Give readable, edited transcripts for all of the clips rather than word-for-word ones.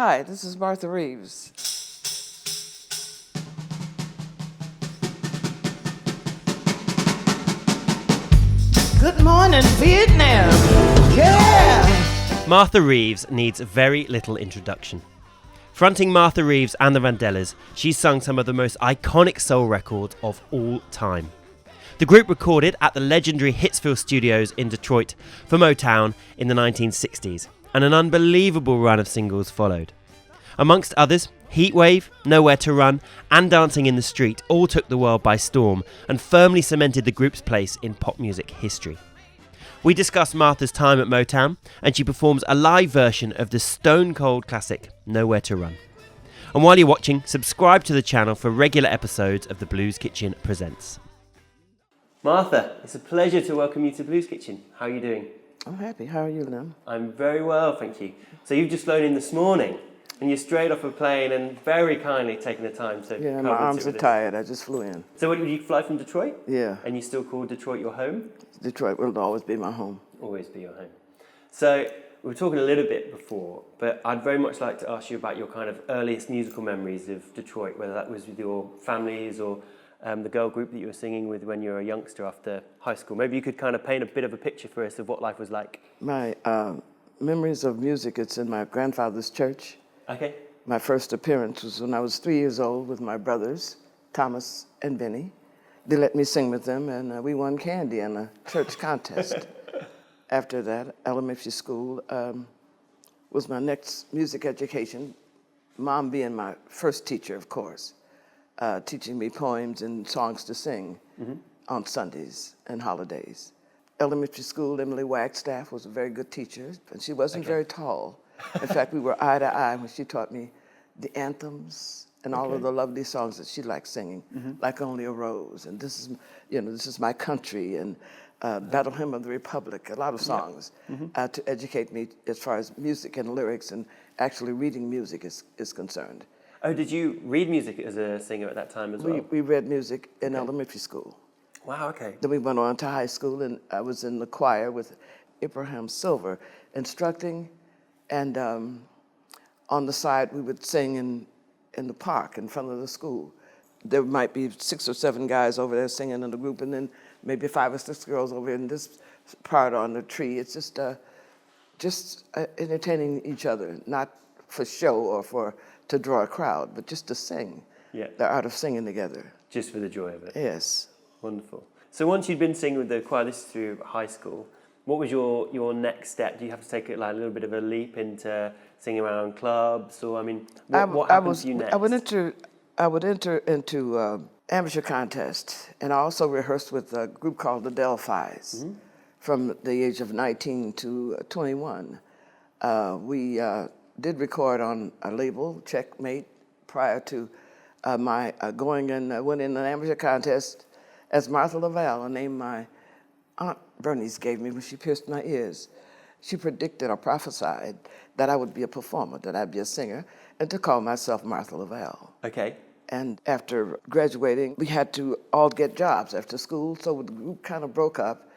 Hi, this is Martha Reeves. Good morning, Vietnam. Yeah! Martha Reeves needs very little introduction. Fronting Martha Reeves and the Vandellas, she's sung some of the most iconic soul records of all time. The group recorded at the legendary Hitsville Studios in Detroit for Motown in the 1960s, and an unbelievable run of singles followed. Amongst others, Heatwave, Nowhere to Run, and Dancing in the Street all took the world by storm and firmly cemented the group's place in pop music history. We discuss Martha's time at Motown, and she performs a live version of the stone-cold classic, Nowhere to Run. And while you're watching, subscribe to the channel for regular episodes of The Blues Kitchen Presents. Martha, it's a pleasure to welcome you to Blues Kitchen. How are you doing? I'm happy. How are you, Lynn? I'm very well, thank you. So you've just flown in this morning, and you're straight off a plane and very kindly taken the time to Yeah, come my and arms sit are with us. tired. I just flew in. So what, did you fly from Detroit? Yeah. And you still call Detroit your home? Detroit will always be my home. Always be your home. So we were talking a little bit before, but I'd very much like to ask you about your kind of earliest musical memories of Detroit, whether that was with your families or the girl group that you were singing with when you were a youngster after high school. Maybe you could kind of paint a bit of a picture for us of what life was like. My memories of music, it's in my grandfather's church. Okay. My first appearance was when I was 3 years old with my brothers, Thomas and Benny. They let me sing with them, and we won candy in a church contest. After that, elementary school was my next music education, Mom being my first teacher, of course, teaching me poems and songs to sing on Sundays and holidays. Elementary school, Emily Wagstaff was a very good teacher, and she wasn't very tall. In fact, we were eye to eye when she taught me the anthems and all of the lovely songs that she liked singing, Like Only a Rose, and This Is My Country, and Battle Hymn of the Republic, a lot of songs to educate me as far as music and lyrics and actually reading music is concerned. Oh, did you read music as a singer at that time as well? We read music in elementary school. Wow, okay. Then we went on to high school, and I was in the choir with Abraham Silver instructing, and on the side we would sing in the park in front of the school. There might be 6 or 7 guys over there singing in the group, and then maybe 5 or 6 girls over in this part on the tree. It's just entertaining each other, not for show or to draw a crowd, but just to sing. Yeah. The art of singing together. Just for the joy of it. Yes. Wonderful. So once you'd been singing with the choir, this is through high school, what was your next step? Do you have to take a little bit of a leap into singing around clubs? Or, I mean, what happened to you next? I would enter into amateur contest, and I also rehearsed with a group called the Delphis from the age of 19 to 21. We did record on a label, Checkmate, prior to my going and winning an amateur contest as Martha Lavelle, a name my Aunt Bernice gave me when she pierced my ears. She predicted or prophesied that I would be a performer, that I'd be a singer, and to call myself Martha Lavelle. Okay. And after graduating, we had to all get jobs after school, so the group kind of broke up,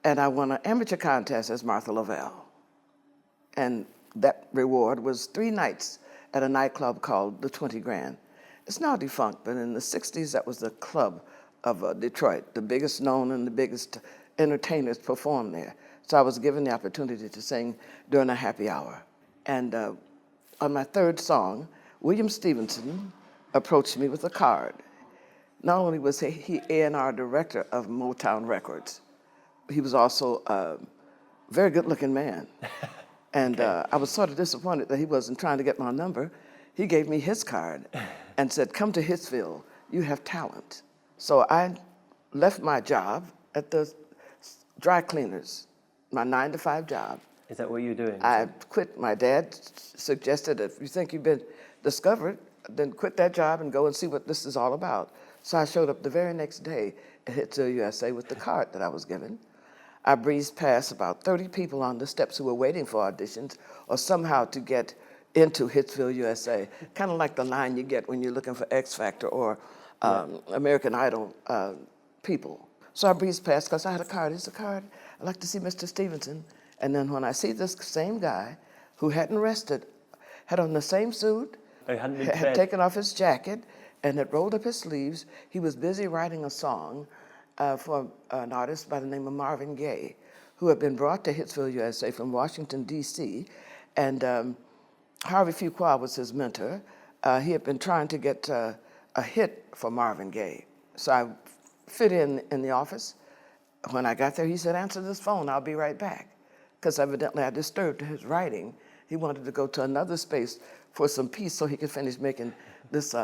and I won an amateur contest as Martha Lavelle. And that reward was 3 nights at a nightclub called the 20 Grand. It's now defunct, but in the 60s, that was the club of Detroit. The biggest known and the biggest entertainers performed there. So I was given the opportunity to sing during a happy hour. And on my 3rd song, William Stevenson approached me with a card. Not only was he A&R director of Motown Records, he was also a very good-looking man. And I was sort of disappointed that he wasn't trying to get my number. He gave me his card and said, "Come to Hitsville, you have talent." So I left my job at the dry cleaners, my 9-to-5 job. Is that what you're doing? I quit. My dad suggested, if you think you've been discovered, then quit that job and go and see what this is all about. So I showed up the very next day at Hitsville USA with the card that I was given. I breezed past about 30 people on the steps who were waiting for auditions or somehow to get into Hitsville USA, kind of like the line you get when you're looking for X Factor or American Idol people. So I breezed past because I had a card. Here's a card. I'd like to see Mr. Stevenson. And then when I see this same guy who hadn't rested, had on the same suit, Oh, hadn't been to had bed. taken off his jacket, and had rolled up his sleeves. He was busy writing a song for an artist by the name of Marvin Gaye, who had been brought to Hitsville, USA from Washington, D.C., and Harvey Fuqua was his mentor. He had been trying to get a hit for Marvin Gaye. So I fit in the office. When I got there, he said, answer this phone, I'll be right back. Because evidently I disturbed his writing. He wanted to go to another space for some peace so he could finish making this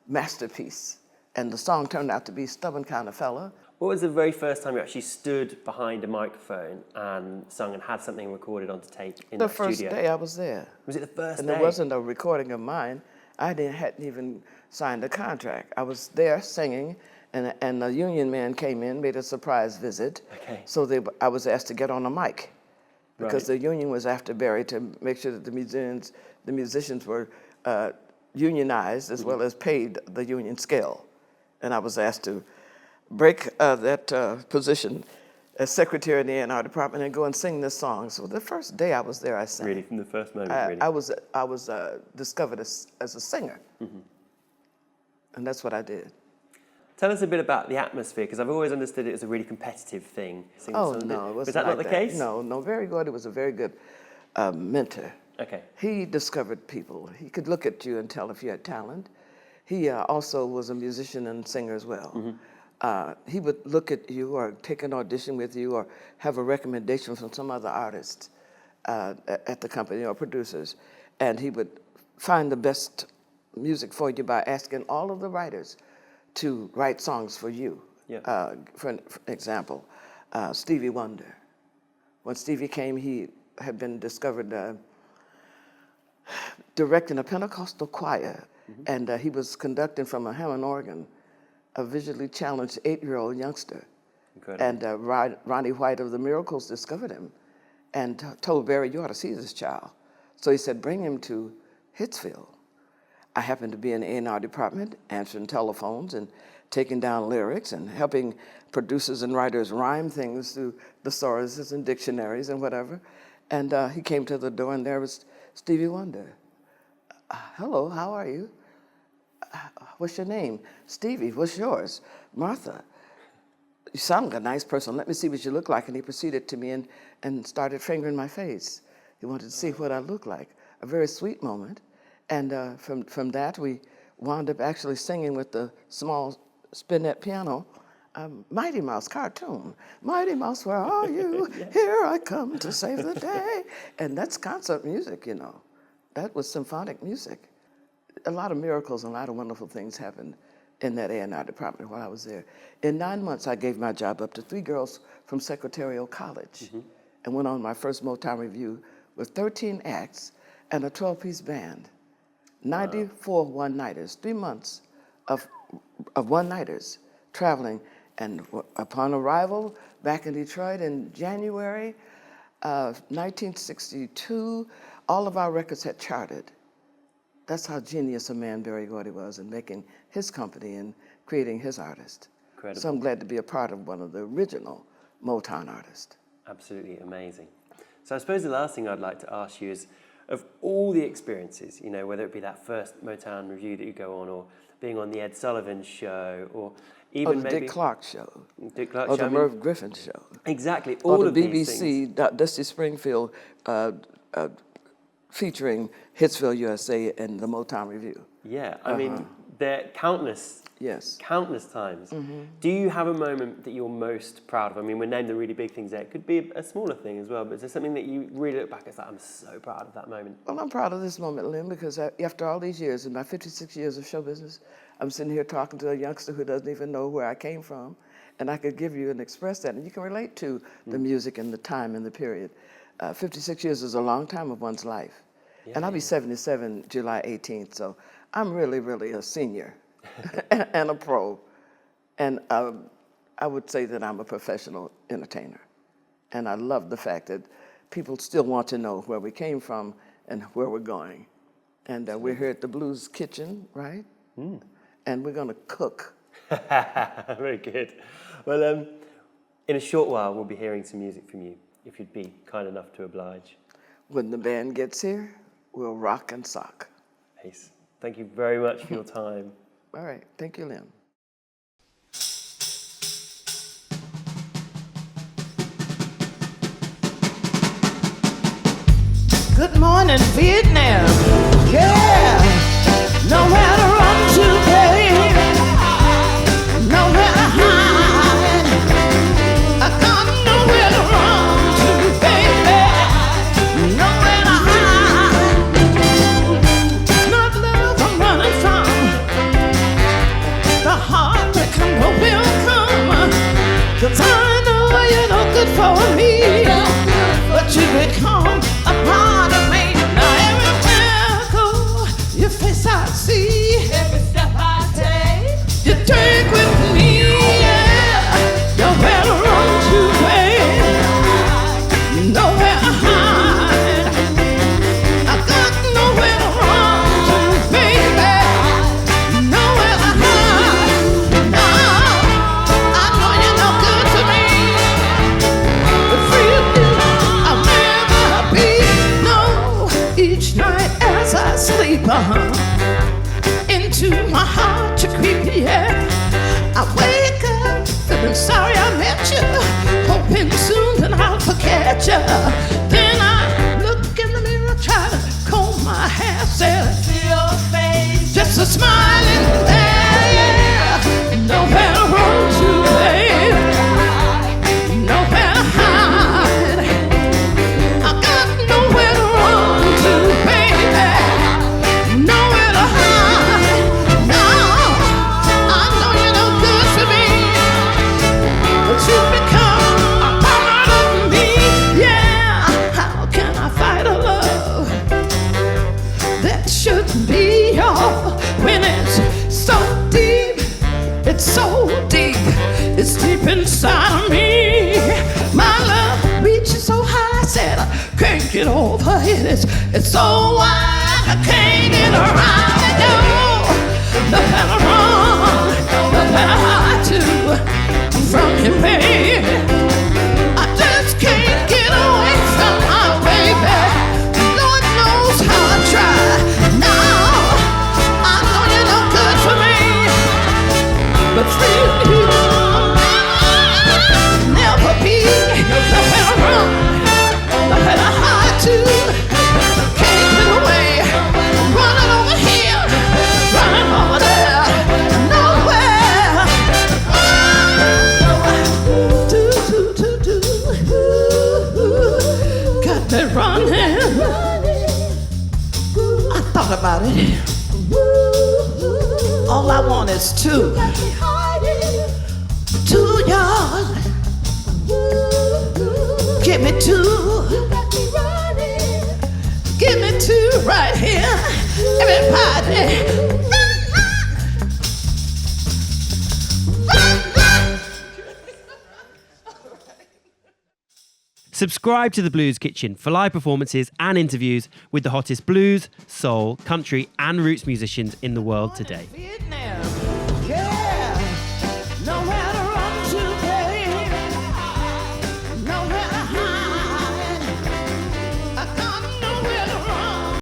masterpiece. And the song turned out to be Stubborn Kind of Fella. What was the very first time you actually stood behind a microphone and sung and had something recorded onto tape in The the studio? first day I was there. Was it the first And day? it wasn't a recording of mine. Hadn't even signed a contract. I was there singing, and the union man came in, made a surprise visit. Okay. So I was asked to get on a mic because Right. the union was after Barry to make sure that the musicians were unionized as well as paid the union scale. And I was asked to break that position as secretary in the A&R department and go and sing this song. So the first day I was there, I sang. Really, from the first moment, really? I was discovered as a singer, and that's what I did. Tell us a bit about the atmosphere, because I've always understood it as a really competitive thing. Oh no, it wasn't Was that like not the case? No, very good. He was a very good mentor. Okay. He discovered people. He could look at you and tell if you had talent. He also was a musician and singer as well. He would look at you or take an audition with you or have a recommendation from some other artist at the company or producers, and he would find the best music for you by asking all of the writers to write songs for you. Yeah. For example, Stevie Wonder. When Stevie came, he had been discovered directing a Pentecostal choir, and he was conducting from a Hammond organ a visually challenged 8-year-old youngster. Incredible. And Ronnie White of the Miracles discovered him and told Barry, you ought to see this child. So he said, bring him to Hitsville. I happened to be in the A&R department, answering telephones and taking down lyrics and helping producers and writers rhyme things through thesauruses and dictionaries and whatever. And he came to the door, and there was Stevie Wonder. Hello, how are you? What's your name? Stevie. What's yours? Martha. You sound like a nice person. Let me see what you look like. And he proceeded to me and started fingering my face. He wanted to see what I looked like. A very sweet moment. And from that, we wound up actually singing with the small spinet piano, Mighty Mouse cartoon. Mighty Mouse, where are you? Yes. Here I come to save the day. And that's concert music, you know. That was symphonic music. A lot of miracles and a lot of wonderful things happened in that A&R department while I was there. In 9 months, I gave my job up to 3 girls from Secretarial College and went on my first Motown review with 13 acts and a 12-piece band. 94 one-nighters, 3 months of one-nighters traveling. And upon arrival back in Detroit in January of 1962, all of our records had charted. That's how genius a man Berry Gordy was in making his company and creating his artist. Incredible. So I'm glad to be a part of one of the original Motown artists. Absolutely amazing. So I suppose the last thing I'd like to ask you is, of all the experiences, you know, whether it be that first Motown review that you go on, or being on the Ed Sullivan Show, or even Or the maybe Dick Clark Show. Dick Clark Or Show, the Merv Griffin Show. Exactly, Or all the of these things. BBC, Dusty Springfield, featuring Hitsville USA and the Motown Review. Yeah, I mean, there are countless times. Do you have a moment that you're most proud of? I mean, we named the really big things there. It could be a smaller thing as well, but is there something that you really look back and say, I'm so proud of that moment? Well, I'm proud of this moment, Lynn, because after all these years, in my 56 years of show business, I'm sitting here talking to a youngster who doesn't even know where I came from, and I could give you and express that, and you can relate to the music and the time and the period. 56 years is a long time of one's life. Yeah, and I'll be 77 July 18th, so I'm really, really a senior and a pro. And I would say that I'm a professional entertainer. And I love the fact that people still want to know where we came from and where we're going. And we're here at the Blues Kitchen, right? And we're going to cook. Very good. Well, in a short while, we'll be hearing some music from you, if you'd be kind enough to oblige. When the band gets here, we'll rock and sock. Ace, thank you very much for your time. All right, thank you, Lynn. Good morning, Vietnam. Yeah, nowhere to run to, baby. Nowhere to hide. I got nowhere to run to, baby. Nowhere to hide. Not love I'm running from. The heartbreak I know will come. 'Cause I know you're no good for me. But you become a part of me. Now everywhere I go, your face I see. Every step I take, you take with me. Yeah, nowhere to run to, babe. Nowhere to hide. I got nowhere to run to, baby. Nowhere to hide. No, I know you're no good to me. But for you, I'll never be. No, each night as I sleep, into my heart you creep, yeah. I wake up feeling sorry I met you, hoping soon that I'll forget you. Then I look in the mirror, try to comb my hair, said, see your face, just a smiling there, yeah. Nowhere to run to, babe. Nowhere to hide. I got nowhere to run to, baby. Nowhere to hide. No, I know you're no good for me, but you become a part of me. Yeah, how can I fight a love that shouldn't be yours when it's so deep? It's so deep. It's deep inside of me. My love reaches so high, I said I can't get over it. It's so wide, I can't get around it. No, nothing to run, nothing to hide to from you, baby. I just can't get away from my baby. Lord knows how I try. Now I know you're no good for me, but for you, I'll never be. Nothing to run, nothing to hide to. Can't get away. Running over here, running over there, nowhere. Do, do, do, do. Got me running. I thought about it. All I want is two yards. Give me two. Give me two right here. Everybody. Subscribe to The Blues Kitchen for live performances and interviews with the hottest blues, soul, country and roots musicians in the world today. Vietnam. Yeah.